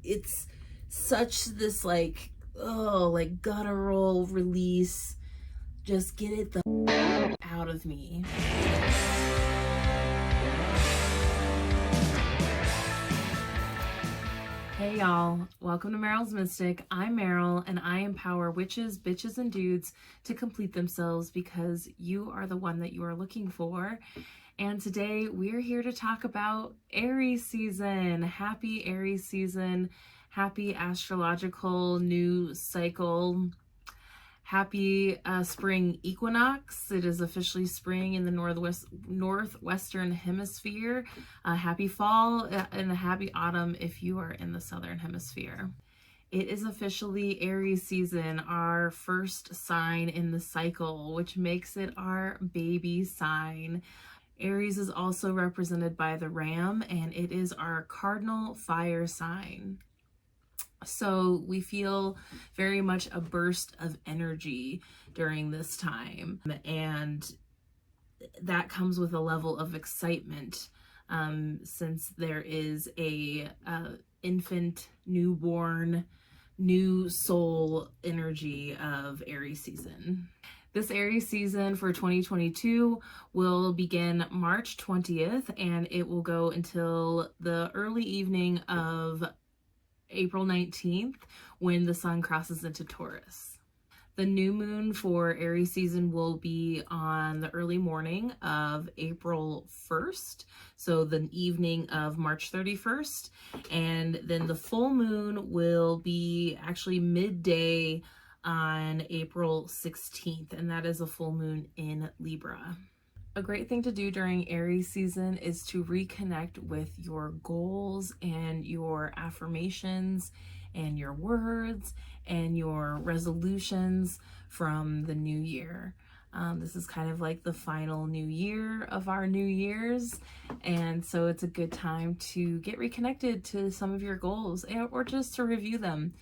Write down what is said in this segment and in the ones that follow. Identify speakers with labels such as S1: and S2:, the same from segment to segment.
S1: it's such this like, oh, like guttural release. Just get it the out of me. Hey y'all, welcome to Meryl's Mystic. I'm Meryl, and I empower witches, bitches, and dudes to complete themselves because you are the one that you are looking for. And today we're here to talk about Aries season. Happy Aries season. Happy astrological new cycle. Happy spring equinox. It is officially spring in the northwestern hemisphere. Happy fall and a happy autumn if you are in the southern hemisphere. It is officially Aries season, our first sign in the cycle, which makes it our baby sign. Aries is also represented by the ram, and it is our cardinal fire sign. So we feel very much a burst of energy during this time, and that comes with a level of excitement since there is a infant, newborn, new soul energy of Aries season. This Aries season for 2022 will begin March 20th, and it will go until the early evening of April 19th, when the sun crosses into Taurus. The new moon for Aries season will be on the early morning of April 1st, so the evening of March 31st, and then the full moon will be actually midday on April 16th, and that is a full moon in Libra. A great thing to do during Aries season is to reconnect with your goals and your affirmations and your words and your resolutions from the new year. This is kind of like the final new year of our new years, and so it's a good time to get reconnected to some of your goals, or just to review them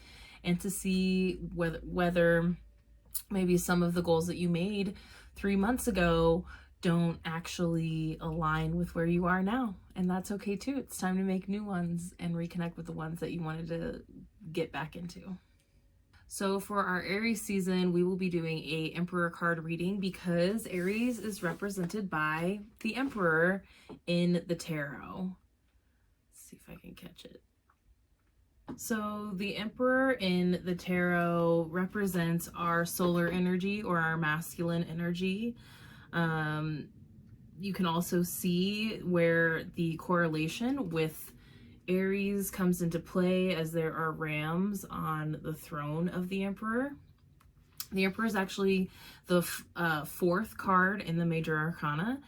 S1: and to see whether maybe some of the goals that you made 3 months ago don't actually align with where you are now. And that's okay too. It's time to make new ones and reconnect with the ones that you wanted to get back into. So for our Aries season, we will be doing a Emperor card reading because Aries is represented by the Emperor in the tarot. Let's see if I can catch it. So the Emperor in the tarot represents our solar energy, or our masculine energy. You can also see where the correlation with Aries comes into play, as there are rams on the throne of the Emperor. The Emperor is actually the fourth card in the major arcana,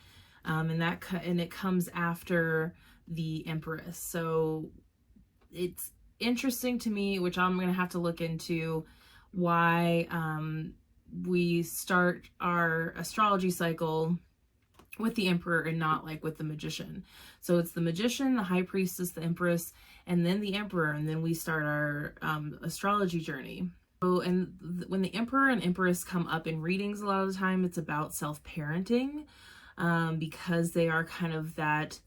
S1: and it comes after the Empress. So it's interesting to me, which I'm going to have to look into, why we start our astrology cycle with the Emperor and not like with the Magician. So it's the Magician, the High Priestess, the Empress, and then the Emperor, and then we start our astrology journey. So, and when the Emperor and Empress come up in readings, a lot of the time it's about self-parenting, because they are kind of that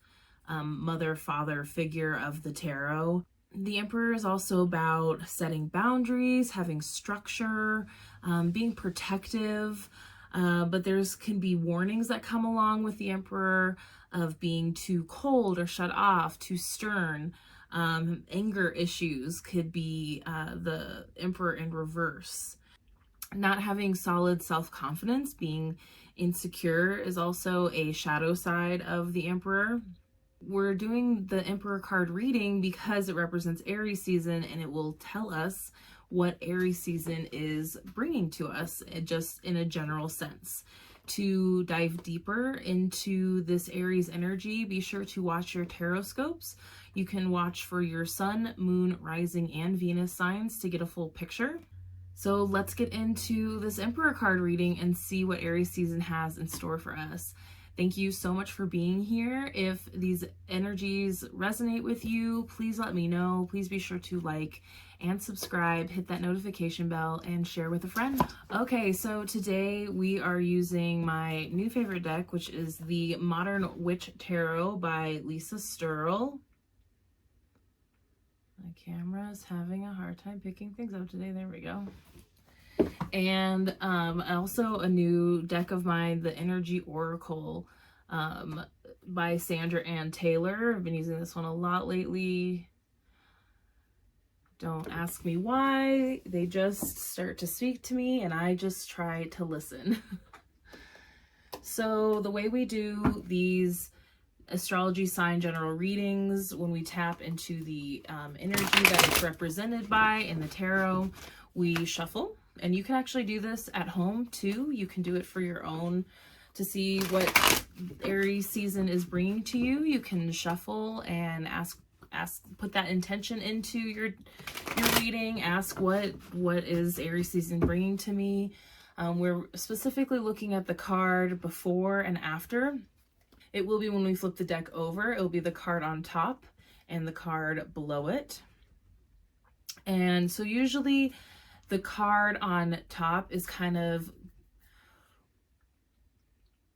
S1: mother-father figure of the tarot. The Emperor is also about setting boundaries, having structure, being protective, but can be warnings that come along with the Emperor of being too cold or shut off, too stern. Anger issues could be the Emperor in reverse. Not having solid self-confidence, being insecure, is also a shadow side of the Emperor. We're doing the Emperor card reading because it represents Aries season, and it will tell us what Aries season is bringing to us, just in a general sense. To dive deeper into this Aries energy, be sure to watch your tarot scopes. You can watch for your sun, moon, rising, and Venus signs to get a full picture. So let's get into this Emperor card reading and see what Aries season has in store for us. Thank you so much for being here. If these energies resonate with you, please let me know. Please be sure to like and subscribe, hit that notification bell, and share with a friend. Okay, so today we are using my new favorite deck, which is the Modern Witch Tarot by Lisa Sturl. My camera is having a hard time picking things up today. There we go. And also a new deck of mine, the Energy Oracle by Sandra Ann Taylor. I've been using this one a lot lately. Don't ask me why. They just start to speak to me and I just try to listen. So the way we do these astrology sign general readings, when we tap into the energy that it's represented by in the tarot, we shuffle. And you can actually do this at home too. You can do it for your own, to see what Aries season is bringing to you. You can shuffle and put that intention into your reading. Ask what is Aries season bringing to me. We're specifically looking at the card before and after. It will be when we flip the deck over. It will be the card on top and the card below it. And so usually the card on top is kind of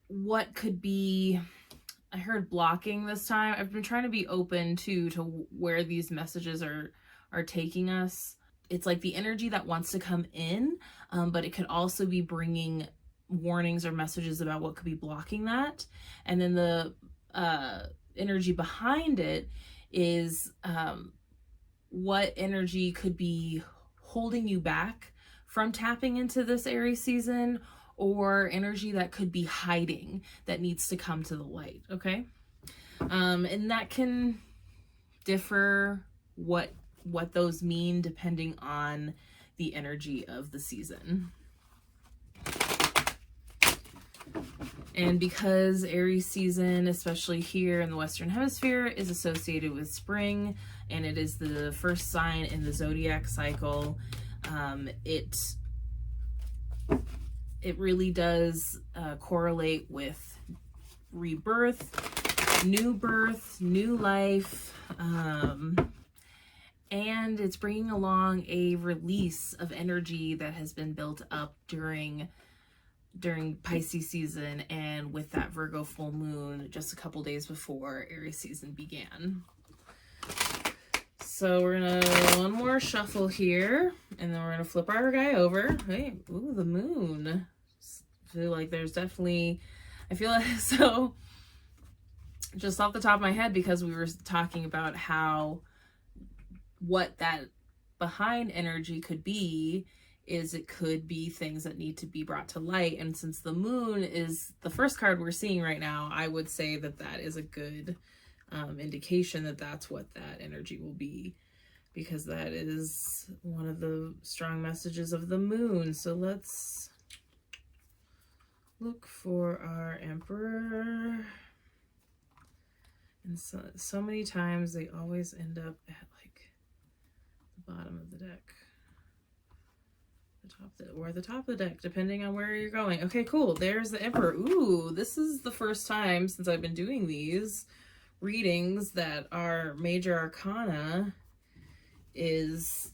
S1: what could be, I heard blocking this time. I've been trying to be open to where these messages are taking us. It's like the energy that wants to come in, but it could also be bringing warnings or messages about what could be blocking that. And then the energy behind it is what energy could be holding you back from tapping into this Aries season, or energy that could be hiding that needs to come to the light. Okay. And that can differ what those mean depending on the energy of the season. And because Aries season, especially here in the Western Hemisphere, is associated with spring, and it is the first sign in the zodiac cycle, it really does correlate with rebirth, new birth, new life, and it's bringing along a release of energy that has been built up during Pisces season, and with that Virgo full moon just a couple days before Aries season began. So we're gonna one more shuffle here, and then we're gonna flip our guy over. Hey, ooh, the moon. I feel like there's definitely, I feel like, so just off the top of my head, because we were talking about what that behind energy could be, is it could be things that need to be brought to light. And since the moon is the first card we're seeing right now, I would say that that is a good indication that that's what that energy will be, because that is one of the strong messages of the moon. So let's look for our Emperor. And so many times they always end up at like the bottom of the deck. The top of the deck, depending on where you're going. Okay, cool. There's the Emperor. Ooh, this is the first time since I've been doing these readings that our major arcana is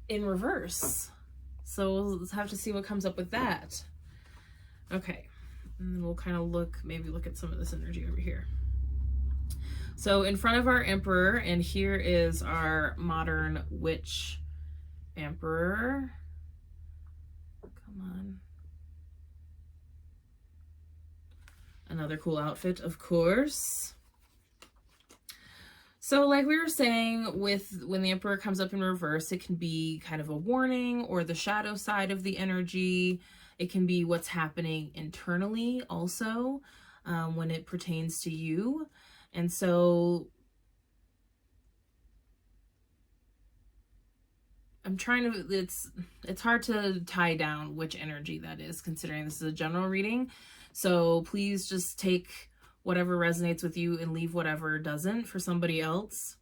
S1: in reverse. So we'll have to see what comes up with that. Okay, and then we'll kind of maybe look at some of this energy over here. So in front of our Emperor, and here is our modern witch Emperor. Come on. Another cool outfit, of course. So like we were saying, when the Emperor comes up in reverse, it can be kind of a warning or the shadow side of the energy. It can be what's happening internally also when it pertains to you. And so I'm trying to, it's hard to tie down which energy that is, considering this is a general reading. So please just take whatever resonates with you and leave whatever doesn't for somebody else.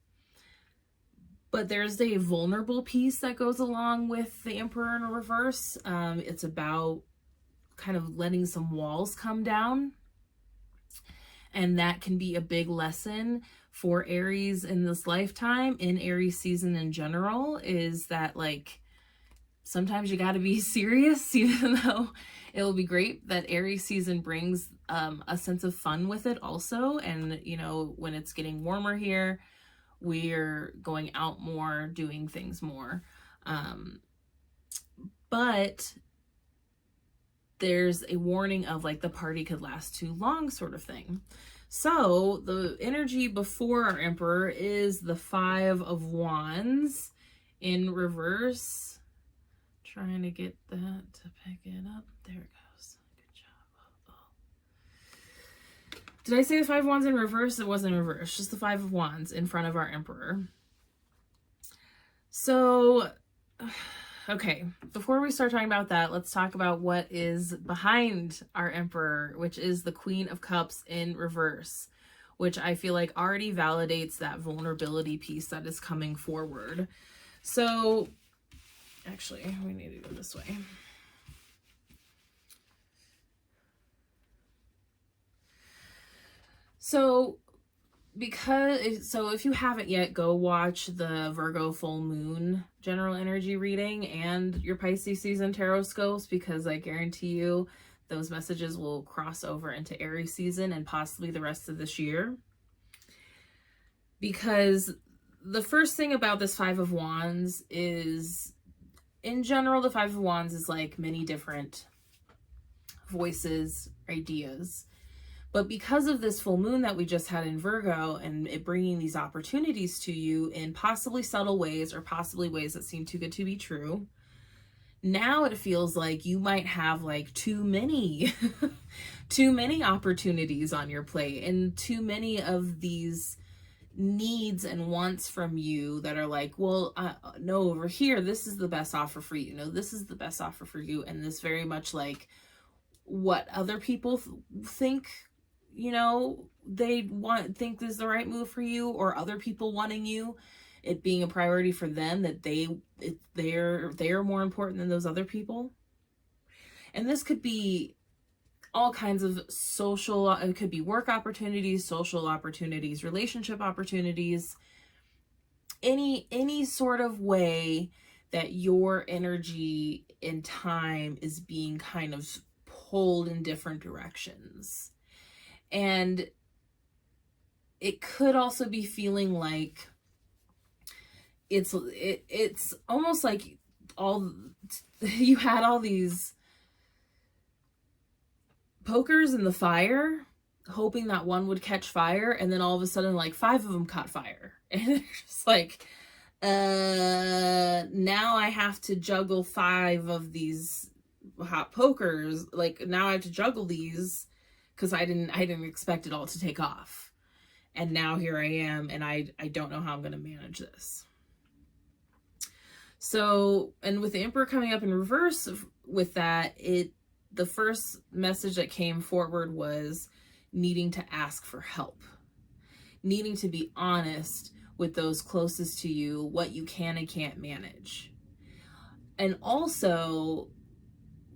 S1: But there's a vulnerable piece that goes along with the Emperor in reverse. It's about kind of letting some walls come down. And that can be a big lesson for Aries in this lifetime, in Aries season in general, is that like sometimes you got to be serious, even though it will be great that Aries season brings a sense of fun with it also. And, you know, when it's getting warmer here, we're going out more, doing things more. But there's a warning of like the party could last too long sort of thing. So the energy before our Emperor is the Five of Wands in reverse. Trying to get that to pick it up. There it goes. Good job. Oh. Did I say the Five of Wands in reverse? It wasn't in reverse. Just the Five of Wands in front of our Emperor. So, okay, before we start talking about that, let's talk about what is behind our Emperor, which is the Queen of Cups in reverse, which I feel like already validates that vulnerability piece that is coming forward. So, actually, we need to go this way. So if you haven't yet, go watch the Virgo full moon general energy reading and your Pisces season tarot scopes, because I guarantee you those messages will cross over into Aries season and possibly the rest of this year. Because the first thing about this Five of Wands is, in general, the Five of Wands is like many different voices, ideas. But because of this full moon that we just had in Virgo and it bringing these opportunities to you in possibly subtle ways or possibly ways that seem too good to be true, now it feels like you might have like too many opportunities on your plate and too many of these needs and wants from you that are like, well, no, over here, this is the best offer for you. No, this is the best offer for you. And this very much like what other people think, you know, they think this is the right move for you, or other people wanting you, it being a priority for them, that they're more important than those other people. And this could be all kinds of social, it could be work opportunities, social opportunities, relationship opportunities, any sort of way that your energy and time is being kind of pulled in different directions. And it could also be feeling like it's almost like you had all these pokers in the fire, hoping that one would catch fire, and then all of a sudden like 5 of them caught fire. And it's just like, now I have to juggle 5 of these hot pokers. Like, now I have to juggle these because I didn't expect it all to take off. And now here I am, and I don't know how I'm going to manage this. So, and with the Emperor coming up in reverse with that, the first message that came forward was needing to ask for help, needing to be honest with those closest to you, what you can and can't manage. And also,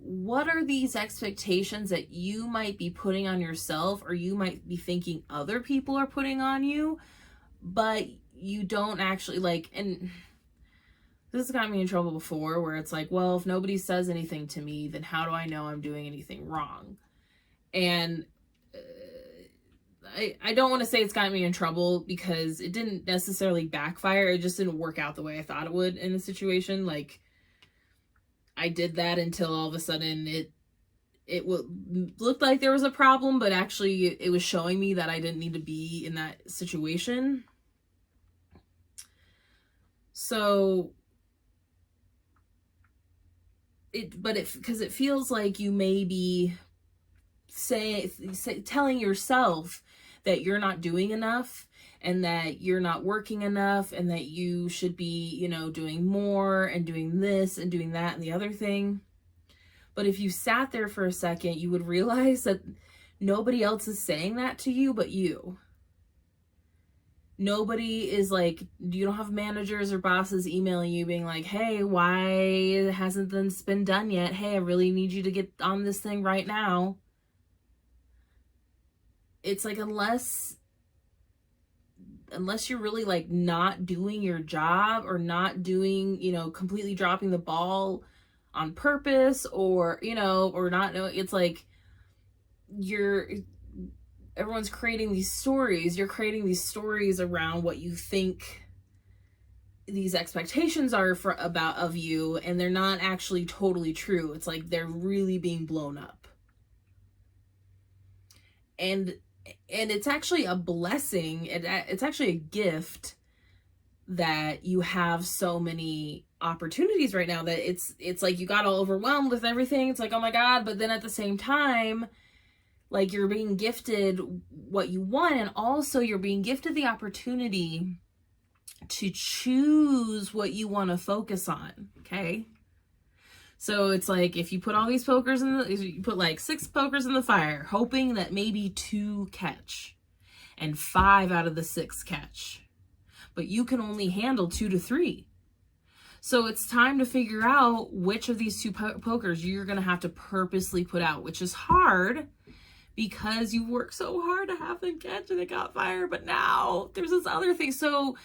S1: what are these expectations that you might be putting on yourself, or you might be thinking other people are putting on you, but you don't actually like, and this has got me in trouble before, where it's like, well, if nobody says anything to me, then how do I know I'm doing anything wrong? And I don't want to say it's gotten me in trouble, because it didn't necessarily backfire. It just didn't work out the way I thought it would in the situation. Like, I did that until all of a sudden it looked like there was a problem, but actually it was showing me that I didn't need to be in that situation. So because it feels like you may be telling yourself that you're not doing enough, and that you're not working enough, and that you should be, you know, doing more and doing this and doing that and the other thing. But if you sat there for a second, you would realize that nobody else is saying that to you but you. Nobody is like, you don't have managers or bosses emailing you being like, hey, why hasn't this been done yet? Hey, I really need you to get on this thing right now. It's like, unless you're really like not doing your job, or not doing, you know, completely dropping the ball on purpose, or, you know, or not know, it's like everyone's creating these stories. You're creating these stories around what you think these expectations are of you, and they're not actually totally true. It's like they're really being blown up. And it's actually a blessing. It's actually a gift that you have so many opportunities right now, that it's like you got all overwhelmed with everything. It's like, oh my God. But then at the same time, like, you're being gifted what you want, and also you're being gifted the opportunity to choose what you want to focus on. Okay. So it's like, if you put all these pokers you put like 6 pokers in the fire, hoping that maybe 2 catch and 5 out of the 6 catch, but you can only handle 2 to 3. So it's time to figure out which of these 2 pokers you're going to have to purposely put out, which is hard because you worked so hard to have them catch and it got fire, but now there's this other thing. So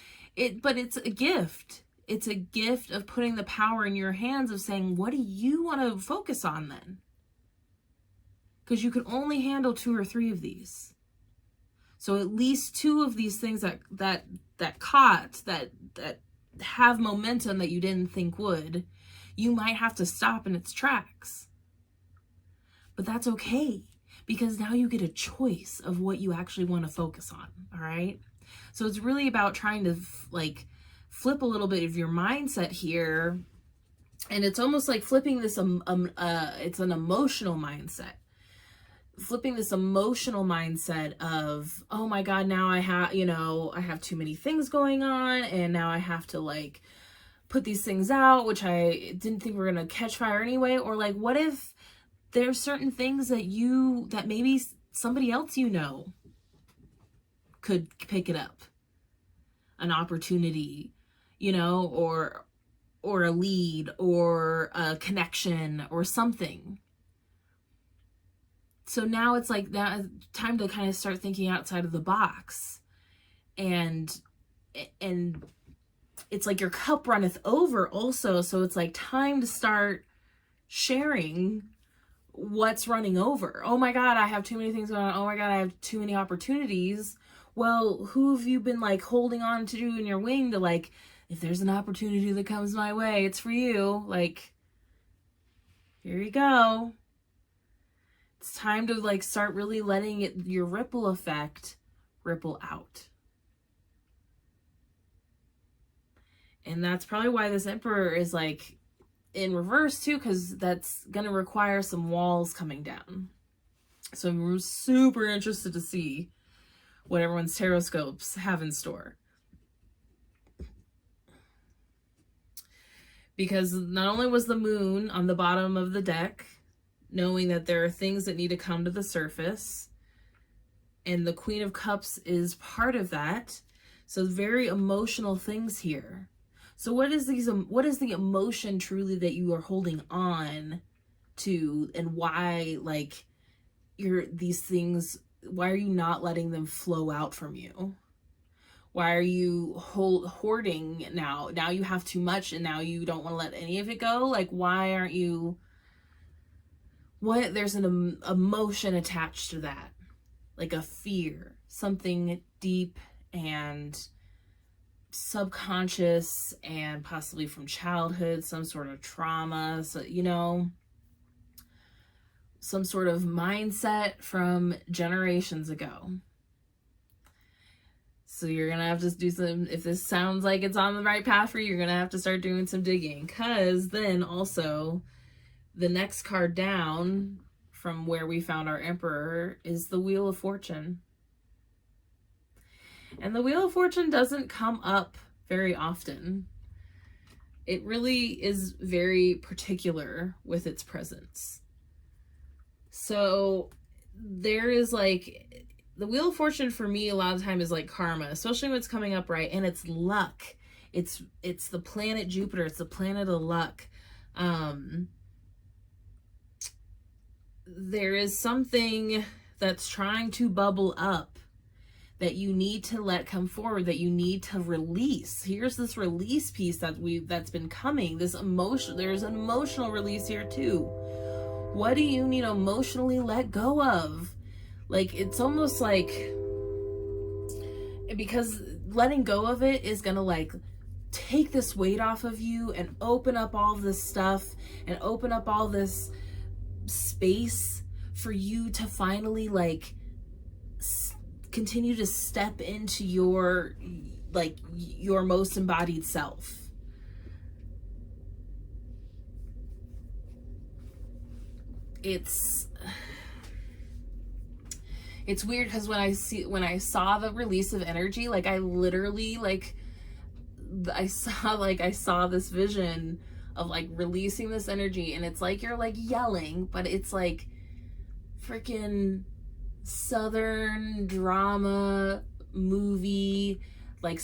S1: but it's a gift. It's a gift of putting the power in your hands of saying, what do you want to focus on then? Because you can only handle 2 or 3 of these. So at least 2 of these things that have momentum that you didn't think would, you might have to stop in its tracks. But that's okay, because now you get a choice of what you actually want to focus on. All right. So it's really about trying to flip a little bit of your mindset here. And it's almost like flipping this, it's an emotional mindset. Flipping this emotional mindset of, oh my God, now I have too many things going on, and now I have to like put these things out, which I didn't think were going to catch fire anyway. Or like, what if there's certain things that maybe somebody else could pick it up, an opportunity, or a lead, or a connection, or something. So now it's like that time to kind of start thinking outside of the box, and it's like your cup runneth over also. So it's like time to start sharing what's running over. Oh my God, I have too many things going on. Oh my God, I have too many opportunities. Well, who have you been like holding on to in your wing to, like, if there's an opportunity that comes my way, it's for you. Like, here you go. It's time to like start really letting your ripple effect ripple out. And that's probably why this Emperor is like in reverse too, because that's going to require some walls coming down. So I'm super interested to see what everyone's tarot scopes have in store. Because not only was the Moon on the bottom of the deck, knowing that there are things that need to come to the surface, and the Queen of Cups is part of that. So very emotional things here. So what is the emotion truly that you are holding on to, and why, like, why are you not letting them flow out from you? Why are you hoarding now? Now you have too much, and now you don't want to let any of it go. Like, why aren't you? There's an emotion attached to that, like a fear, something deep and subconscious, and possibly from childhood, some sort of trauma. So, some sort of mindset from generations ago. So you're going to have to do some, if this sounds like it's on the right path for you, you're going to have to start doing some digging. Because then also the next card down from where we found our Emperor is the Wheel of Fortune. And the Wheel of Fortune doesn't come up very often. It really is very particular with its presence. So there is like, the Wheel of Fortune for me a lot of the time is like karma, especially when it's coming up right, and it's luck. It's the planet Jupiter. It's the planet of luck. There is something that's trying to bubble up that you need to let come forward, that you need to release. Here's this release piece that's been coming. This emotion, there's an emotional release here too. What do you need to emotionally let go of? Like, it's almost like, because letting go of it is gonna like take this weight off of you and open up all this stuff and open up all this space for you to finally like continue to step into your like your most embodied self. It's weird because when I saw the release of energy, like I literally like I saw this vision of like releasing this energy, and it's like you're like yelling, but it's like freaking Southern drama movie, like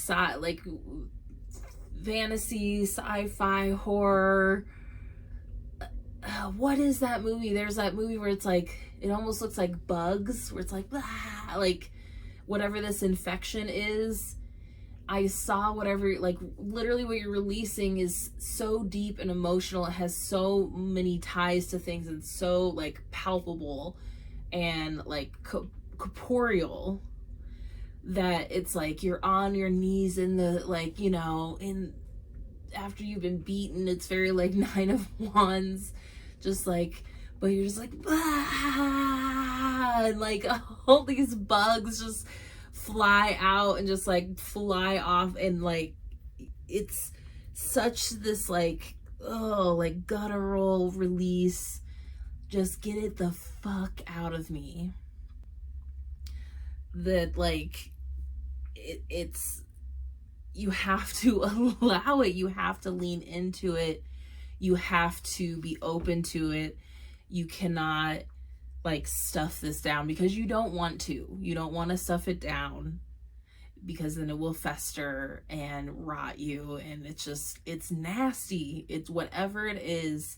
S1: fantasy, sci-fi, horror. What is that movie? There's that movie where it's like, it almost looks like bugs, where it's like, ah, like whatever this infection is. I saw whatever, like literally what you're releasing is so deep and emotional. It has so many ties to things and so like palpable and like corporeal that it's like you're on your knees in the, like, you know, in after you've been beaten. It's very like Nine of Wands, just like, but you're just like, ah, and like all these bugs just fly out and just like fly off, and like it's such this like, oh, like guttural release. Just get it the fuck out of me. That like it's you have to allow it, you have to lean into it, you have to be open to it. You cannot like stuff this down, because you don't want to stuff it down, because then it will fester and rot you, and it's nasty. It's whatever it is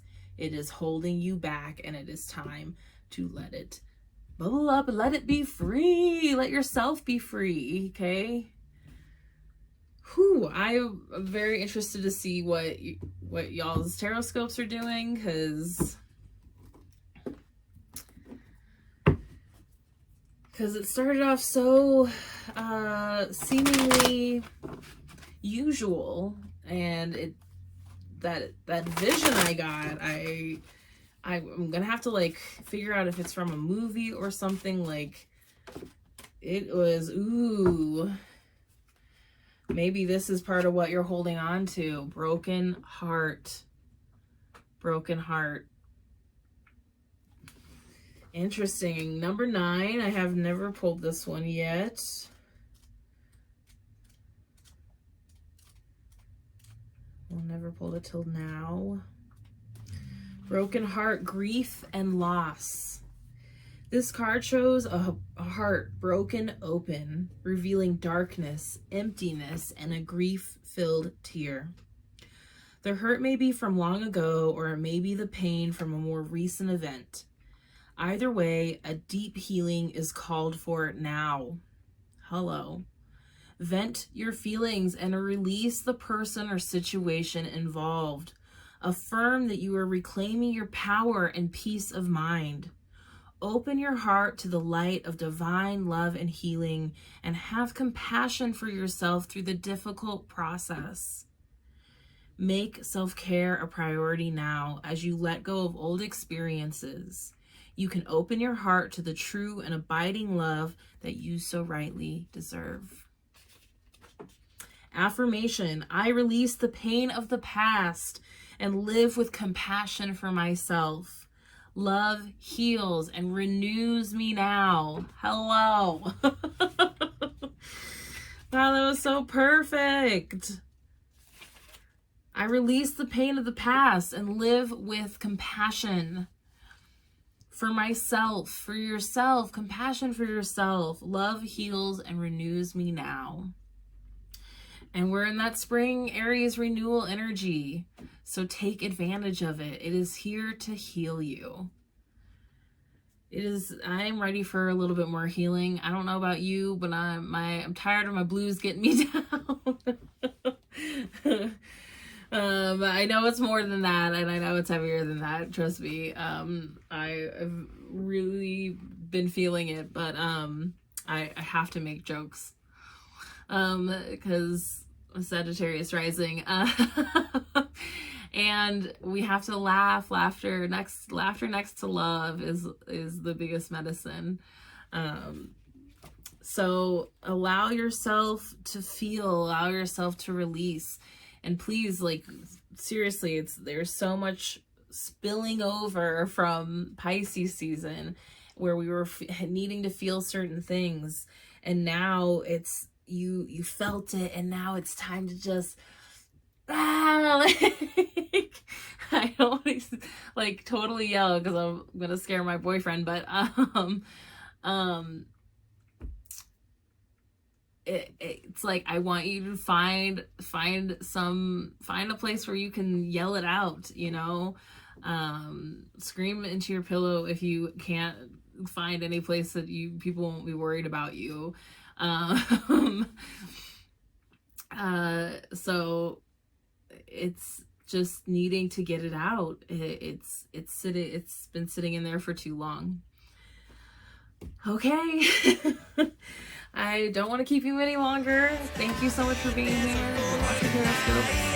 S1: holding you back, and it is time to let it bubble up and let it be free. Let yourself be free, okay? Whew, I'm very interested to see what y'all's tarot scopes are doing, because it started off so seemingly usual, and that vision I got, I'm gonna have to like figure out if it's from a movie or something. Like, it was, ooh, maybe this is part of what you're holding on to. Broken heart. Interesting. Number 9. I have never pulled this one yet. Well, never pulled it till now. Broken heart, grief, and loss. This card shows a heart broken open, revealing darkness, emptiness, and a grief-filled tear. The hurt may be from long ago, or it may be the pain from a more recent event. Either way, a deep healing is called for now. Hello. Vent your feelings and release the person or situation involved. Affirm that you are reclaiming your power and peace of mind. Open your heart to the light of divine love and healing, and have compassion for yourself through the difficult process. Make self-care a priority now as you let go of old experiences. You can open your heart to the true and abiding love that you so rightly deserve. Affirmation: I release the pain of the past and live with compassion for myself. Love heals and renews me now. Hello. Wow, that was so perfect. I release the pain of the past and live with compassion for myself, for yourself, compassion for yourself. Love heals and renews me now. And we're in that spring Aries renewal energy. So take advantage of it. It is here to heal you. I'm ready for a little bit more healing. I don't know about you, but I'm tired of my blues getting me down. I know it's more than that, and I know it's heavier than that. Trust me. I've really been feeling it, but I have to make jokes because Sagittarius rising, and we have to laugh. Laughter next to love is the biggest medicine. So allow yourself to feel, allow yourself to release, and please, like, seriously, there's so much spilling over from Pisces season where we were needing to feel certain things, and now it's you felt it, and now it's time to just like, I don't want to like totally yell because I'm gonna scare my boyfriend, but it's like I want you to find a place where you can yell it out, you know. Scream into your pillow if you can't find any place that people won't be worried about you. So it's just needing to get it out. It's been sitting in there for too long. Okay. I don't want to keep you any longer. Thank you so much for being here. Watch the horoscope.